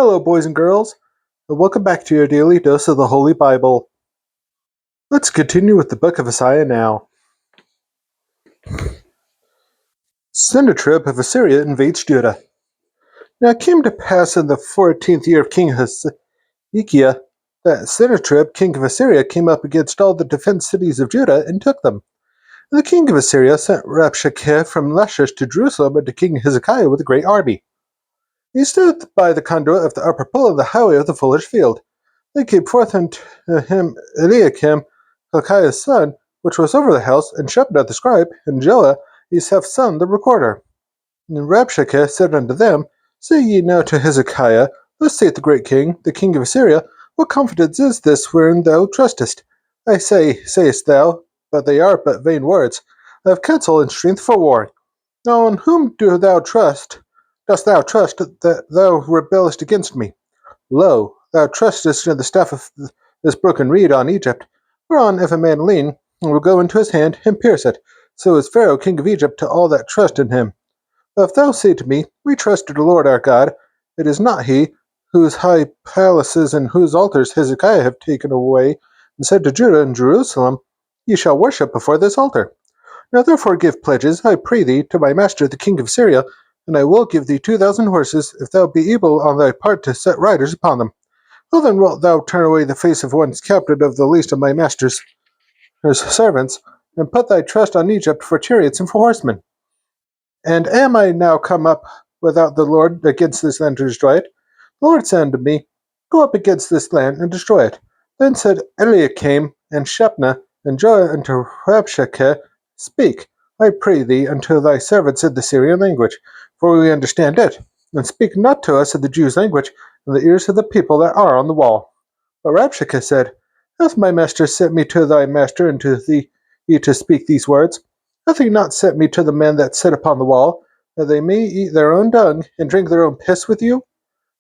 Hello, boys and girls, and welcome back to your daily dose of the Holy Bible. Let's continue with the book of Isaiah now. Sennacherib of Assyria invades Judah. Now it came to pass in the 14th year of King Hezekiah that Sennacherib, king of Assyria, came up against all the defenced cities of Judah and took them. And the king of Assyria sent Rabshakeh from Lachish to Jerusalem and to King Hezekiah with a great army. He stood by the conduit of the upper pool of the highway of the fuller's field. They came forth unto him Eliakim, Hilkiah's son, which was over the house, and Shebna the scribe, and Joah, Asaph's son, the recorder. And Rabshakeh said unto them, Say ye now to Hezekiah, Thus saith the great king, the king of Assyria, What confidence is this wherein thou trustest? I say, sayest thou, but they are but vain words. I have counsel and strength for war. Now on whom dost thou trust that thou rebellest against me? Lo, thou trustest in the staff of this broken reed on Egypt, whereon if a man lean, and will go into his hand, and pierce it. So is Pharaoh king of Egypt to all that trust in him. But if thou say to me, We trust in the Lord our God, it is not he, whose high palaces and whose altars Hezekiah have taken away, and said to Judah and Jerusalem, Ye shall worship before this altar. Now therefore give pledges, I pray thee, to my master the king of Syria, and I will give thee 2,000 horses, if thou be able on thy part to set riders upon them. Well then wilt thou turn away the face of one captain of the least of my master's servants, and put thy trust on Egypt for chariots and for horsemen. And am I now come up without the Lord against this land to destroy it? The Lord said unto me, Go up against this land and destroy it. Then said Eliakim and Shebna and Joah unto Rabshakeh, Speak, I pray thee, unto thy servants in the Syrian language, for we understand it, and speak not to us in the Jews' language, in the ears of the people that are on the wall. But Rabshakeh said, Hath my master sent me to thy master and to thee to speak these words? Hath he not sent me to the men that sit upon the wall, that they may eat their own dung, and drink their own piss with you?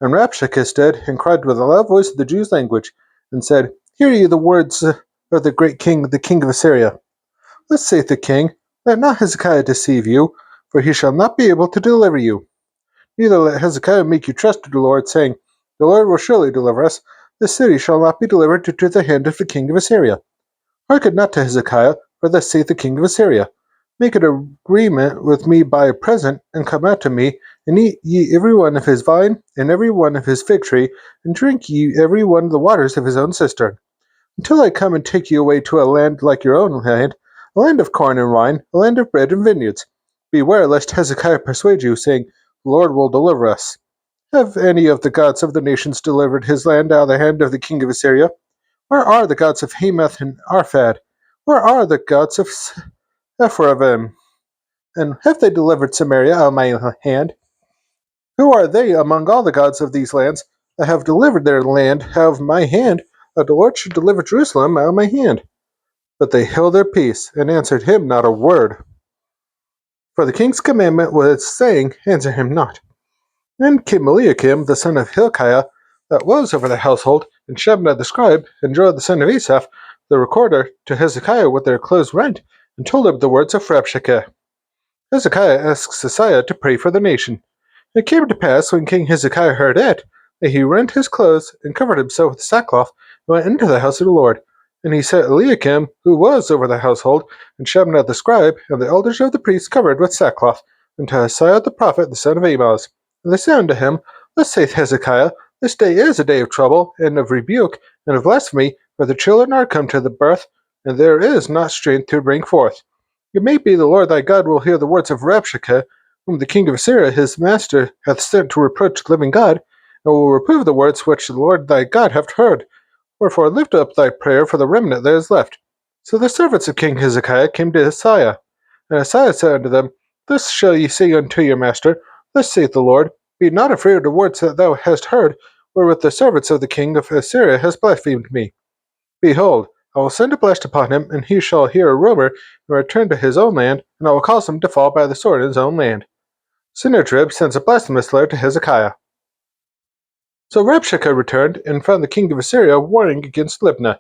And Rabshakeh stood, and cried with a loud voice in the Jews' language, and said, Hear ye the words of the great king, the king of Assyria. Thus saith the king, Let not Hezekiah deceive you, for he shall not be able to deliver you. Neither let Hezekiah make you trust in the Lord, saying, The Lord will surely deliver us. This city shall not be delivered into the hand of the king of Assyria. Hearken not to Hezekiah, for thus saith the king of Assyria, Make an agreement with me by a present, and come out to me, and eat ye every one of his vine, and every one of his fig tree, and drink ye every one of the waters of his own cistern, until I come and take you away to a land like your own land, a land of corn and wine, a land of bread and vineyards. Beware lest Hezekiah persuade you, saying, The Lord will deliver us. Have any of the gods of the nations delivered his land out of the hand of the king of Assyria? Where are the gods of Hamath and Arphad? Where are the gods of Sepharvaim? And have they delivered Samaria out of my hand? Who are they among all the gods of these lands that have delivered their land out of my hand, that the Lord should deliver Jerusalem out of my hand? But they held their peace, and answered him not a word. For the king's commandment was, saying, Answer him not. Then came Eliakim, the son of Hilkiah, that was over the household, and Shebna the scribe, and Joah the son of Asaph, the recorder, to Hezekiah with their clothes rent, and told him the words of Rabshakeh. Hezekiah asked Isaiah to pray for the nation. It came to pass, when King Hezekiah heard it, that he rent his clothes, and covered himself with sackcloth, and went into the house of the Lord. And he set Eliakim, who was over the household, and Shebna the scribe, and the elders of the priests covered with sackcloth, and to Isaiah the prophet, the son of Amoz. And they said unto him, Thus saith Hezekiah, This day is a day of trouble, and of rebuke, and of blasphemy, for the children are come to the birth, and there is not strength to bring forth. It may be the Lord thy God will hear the words of Rabshakeh, whom the king of Assyria his master hath sent to reproach the living God, and will reprove the words which the Lord thy God hath heard. Wherefore lift up thy prayer for the remnant that is left. So the servants of King Hezekiah came to Isaiah. And Isaiah said unto them, Thus shall ye say unto your master, Thus saith the Lord, Be not afraid of the words that thou hast heard, wherewith the servants of the king of Assyria has blasphemed me. Behold, I will send a blast upon him, and he shall hear a rumor, and return to his own land, and I will cause him to fall by the sword in his own land. Sennacherib sends a blasphemous letter to Hezekiah. So Rabshakeh returned, and found the king of Assyria warring against Libnah,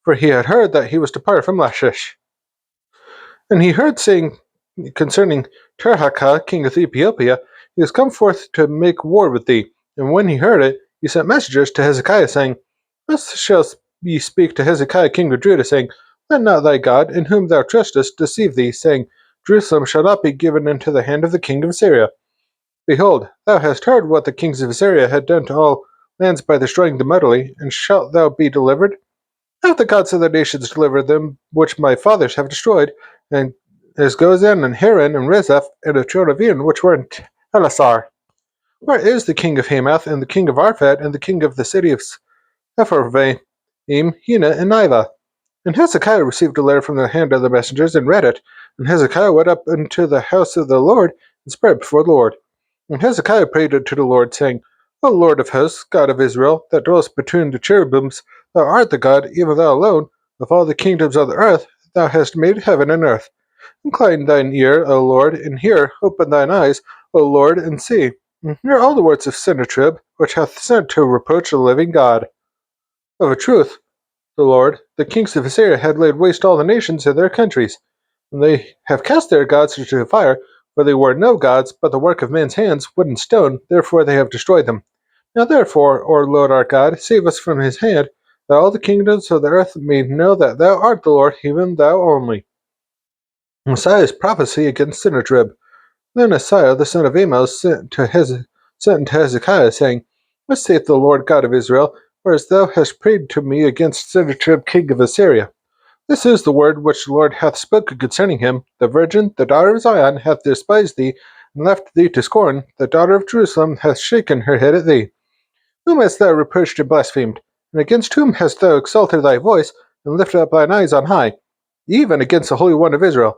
for he had heard that he was departed from Lachish. And he heard saying concerning Tirhakah, king of Ethiopia, He is come forth to make war with thee. And when he heard it, you sent messengers to Hezekiah, saying, Thus shall ye speak to Hezekiah king of Judah, saying, Let not thy God, in whom thou trustest, deceive thee, saying, Jerusalem shall not be given into the hand of the king of Assyria. Behold, thou hast heard what the kings of Assyria had done to all lands by destroying them utterly, and shalt thou be delivered? Have the gods of the nations delivered them which my fathers have destroyed, and as Gozan and Haran and Rezeph and the children of Edom which were in Elasar? Where is the king of Hamath, and the king of Arpad, and the king of the city of Sepharvaim, Hena, and Niva? And Hezekiah received a letter from the hand of the messengers, and read it. And Hezekiah went up into the house of the Lord, and spread before the Lord. And Hezekiah prayed unto the Lord, saying, O Lord of hosts, God of Israel, that dwellest between the cherubims, thou art the God, even thou alone, of all the kingdoms of the earth. Thou hast made heaven and earth. Incline thine ear, O Lord, and hear. Open thine eyes, O Lord, and see. And hear all the words of Sennacherib, which hath sent to reproach the living God. Of a truth, the Lord, the kings of Assyria had laid waste all the nations and their countries, and they have cast their gods into the fire, for they were no gods, but the work of men's hands, wood and stone, therefore they have destroyed them. Now therefore, O Lord our God, save us from his hand, that all the kingdoms of the earth may know that thou art the Lord, even thou only. Isaiah's prophecy against Sennacherib. Then Isaiah the son of Amos sent to Hezekiah, saying, Thus saith the Lord God of Israel, whereas thou hast prayed to me against Sennacherib king of Assyria. This is the word which the Lord hath spoken concerning him. The virgin, the daughter of Zion, hath despised thee, and left thee to scorn. The daughter of Jerusalem hath shaken her head at thee. Whom hast thou reproached and blasphemed? And against whom hast thou exalted thy voice, and lifted up thine eyes on high? Even against the Holy One of Israel.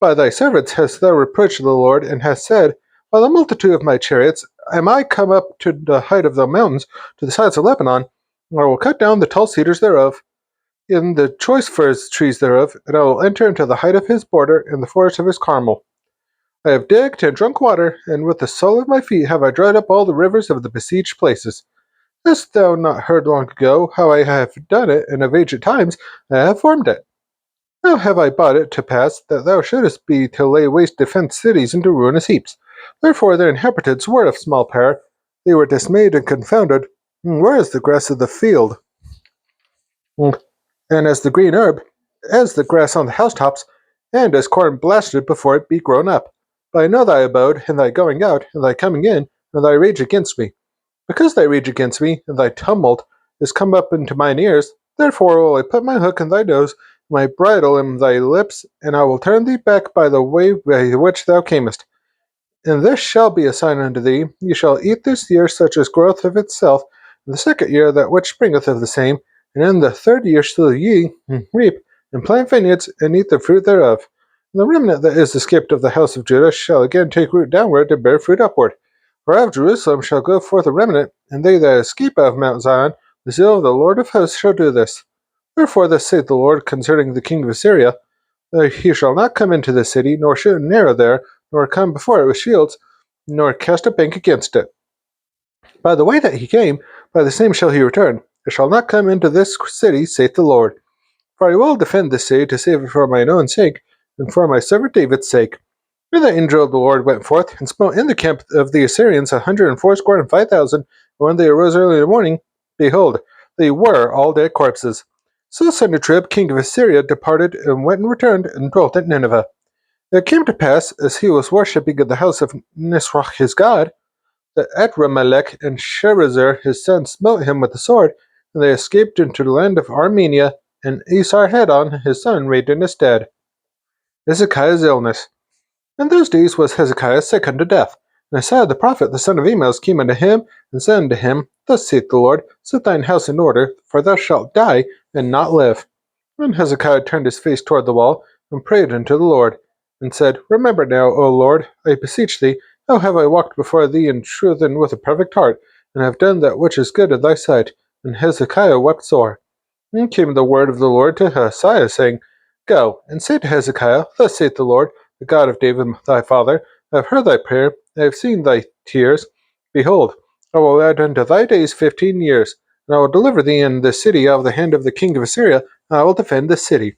By thy servants hast thou reproached the Lord, and hast said, By the multitude of my chariots am I come up to the height of the mountains, to the sides of Lebanon, and I will cut down the tall cedars thereof, in the choice firs trees thereof, and I will enter into the height of his border, in the forest of his Carmel. I have digged and drunk water, and with the sole of my feet have I dried up all the rivers of the besieged places. Hast thou not heard long ago how I have done it, and of ancient times I have formed it? Now have I brought it to pass that thou shouldest be to lay waste defenced cities into ruinous heaps. Therefore their inhabitants were of small power, they were dismayed and confounded. Where is the grass of the field? And as the green herb, as the grass on the housetops, and as corn blasted before it be grown up. But I know thy abode, and thy going out, and thy coming in, and thy rage against me. Because thy rage against me, and thy tumult, is come up into mine ears, therefore will I put my hook in thy nose, my bridle in thy lips, and I will turn thee back by the way by which thou camest. And this shall be a sign unto thee, ye shall eat this year such as groweth of itself, and the second year that which springeth of the same, and in the third year shall ye reap, and plant vineyards, and eat the fruit thereof. And the remnant that is escaped of the house of Judah shall again take root downward, and bear fruit upward. For out of Jerusalem shall go forth a remnant, and they that escape out of Mount Zion, the zeal of the Lord of hosts shall do this. Wherefore thus saith the Lord concerning the king of Assyria, that he shall not come into the city, nor shoot an arrow there, nor come before it with shields, nor cast a bank against it. By the way that he came, by the same shall he return. It shall not come into this city, saith the Lord. For I will defend this city to save it for mine own sake, and for my servant David's sake. And the angel of the Lord went forth, and smote in the camp of the Assyrians 180 and 5,000, and when they arose early in the morning, behold, they were all dead corpses. So Sennacherib, king of Assyria, departed, and went and returned, and dwelt at Nineveh. It came to pass, as he was worshipping in the house of Nisroch his god, that Adrammelech and Sharezer his son smote him with the sword, and they escaped into the land of Armenia, and Esarhaddon his son reigned in his stead. Hezekiah's illness. In those days was Hezekiah sick unto death. And Isaiah the prophet, the son of Amos, came unto him, and said unto him, Thus saith the Lord, Set thine house in order, for thou shalt die, and not live. Then Hezekiah turned his face toward the wall, and prayed unto the Lord, and said, Remember now, O Lord, I beseech thee, how have I walked before thee in truth and with a perfect heart, and have done that which is good in thy sight. And Hezekiah wept sore. Then came the word of the Lord to Isaiah, saying, Go, and say to Hezekiah, Thus saith the Lord, the God of David thy father, I have heard thy prayer, I have seen thy tears. Behold, I will add unto thy days 15 years, and I will deliver thee in this city out of the hand of the king of Assyria, and I will defend this city.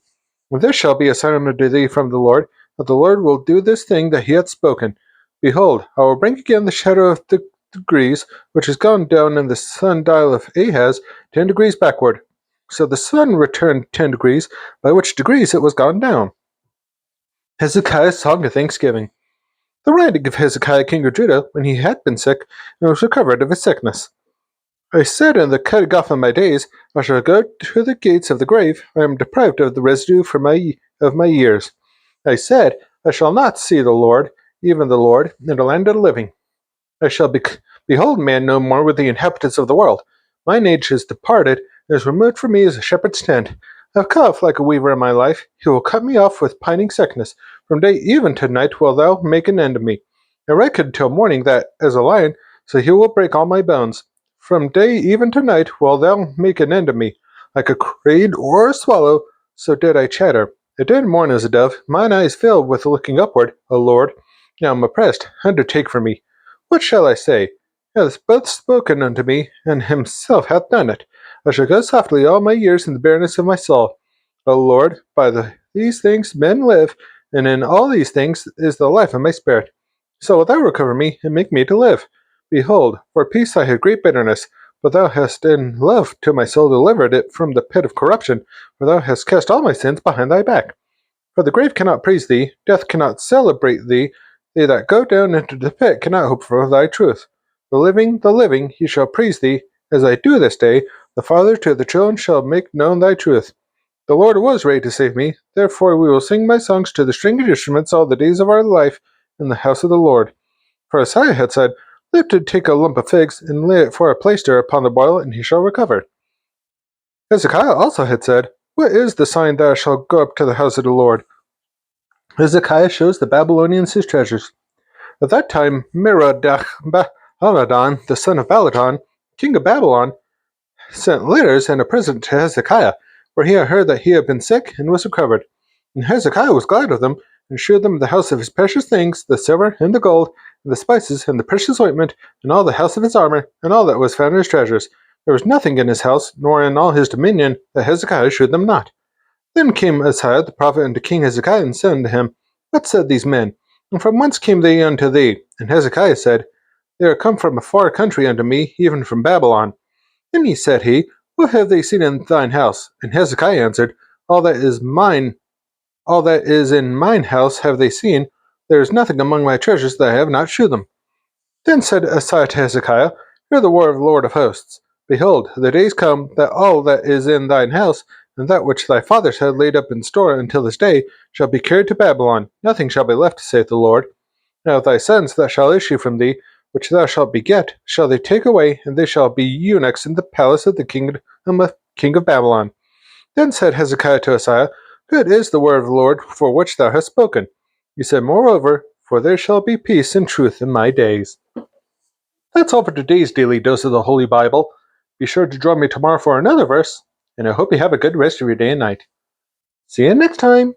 And this shall be a sign unto thee from the Lord, that the Lord will do this thing that he hath spoken. Behold, I will bring again the shadow of the degrees, which has gone down in the sundial of Ahaz 10 degrees backward. So the sun returned 10 degrees, by which degrees it was gone down. Hezekiah's Song of Thanksgiving. The writing of Hezekiah king of Judah, when he had been sick, and was recovered of his sickness. I said in the cutting off of my days, I shall go to the gates of the grave, I am deprived of the residue of my years. I said, I shall not see the Lord, even the Lord, in the land of the living. I shall behold man no more with the inhabitants of the world. Mine age is departed, and is removed from me as a shepherd's tent. I have cut off like a weaver in my life. He will cut me off with pining sickness. From day even to night wilt thou make an end of me. I reckon till morning that, as a lion, so he will break all my bones. From day even to night wilt thou make an end of me. Like a crane or a swallow, so did I chatter. I did mourn as a dove. Mine eyes filled with looking upward, O Lord. Now I am oppressed. Undertake for me. What shall I say? He hath both spoken unto me, and himself hath done it. I shall go softly all my years in the bareness of my soul. O Lord, by these things men live, and in all these things is the life of my spirit. So wilt thou recover me, and make me to live. Behold, for peace I had great bitterness, but thou hast in love to my soul delivered it from the pit of corruption, for thou hast cast all my sins behind thy back. For the grave cannot praise thee, death cannot celebrate thee, they that go down into the pit cannot hope for thy truth. The living, he shall praise thee, as I do this day. The father to the children shall make known thy truth. The Lord was ready to save me, therefore we will sing my songs to the stringed instruments all the days of our life in the house of the Lord. For Isaiah had said, Live to take a lump of figs, and lay it for a plaister upon the boil, and he shall recover. Hezekiah also had said, What is the sign that I shall go up to the house of the Lord? Hezekiah shows the Babylonians his treasures. At that time, Merodach-Baladan, the son of Baladan, king of Babylon, sent letters and a present to Hezekiah, for he had heard that he had been sick and was recovered. And Hezekiah was glad of them, and shewed them the house of his precious things, the silver and the gold, and the spices and the precious ointment, and all the house of his armor, and all that was found in his treasures. There was nothing in his house, nor in all his dominion, that Hezekiah shewed them not. Then came Isaiah the prophet unto King Hezekiah, and said unto him, What said these men? And from whence came they unto thee? And Hezekiah said, They are come from a far country unto me, even from Babylon. Then said he, What have they seen in thine house? And Hezekiah answered, All that is in mine house have they seen. There is nothing among my treasures that I have not shewed them. Then said Isaiah to Hezekiah, Hear the word of the Lord of hosts. Behold, the days come that all that is in thine house, and that which thy fathers had laid up in store until this day, shall be carried to Babylon. Nothing shall be left, saith the Lord. Now thy sons that shall issue from thee, which thou shalt beget, shall they take away, and they shall be eunuchs in the palace of the king of Babylon. Then said Hezekiah to Isaiah, Good is the word of the Lord for which thou hast spoken. He said, Moreover, for there shall be peace and truth in my days. That's all for today's daily dose of the Holy Bible. Be sure to join me tomorrow for another verse, and I hope you have a good rest of your day and night. See you next time!